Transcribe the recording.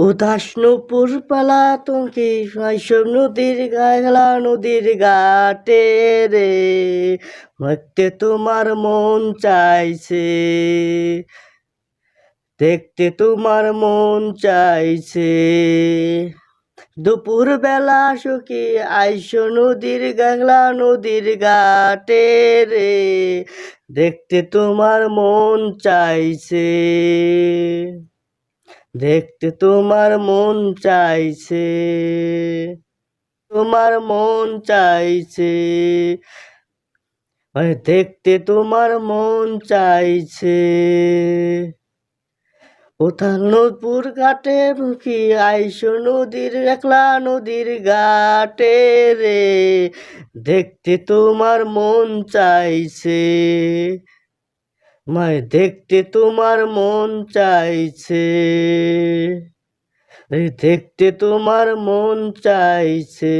উদাস নূপুর পালা তোমাকে শৈশব নদীর গালা নদীর ঘাটে রে দেখতে তোমার মন চাইছে, দেখতে তোমার মন চাইছে। দুপুর বেলা সখী আইসো নদীর গালা নদীর ঘাটে রে দেখতে তোমার মন চাইছে, দেখতে তোমার মন চাইছে, তোমার মন চাইছে, দেখতে তোমার মন চাইছে। নূপুর ঘাটে মুখী আইসো নদীর একলা নদীর ঘাটে রে দেখতে তোমার মন চাইছে, দেখতে তোমার মন চাইছে, দেখতে তোমার মন চাইছে।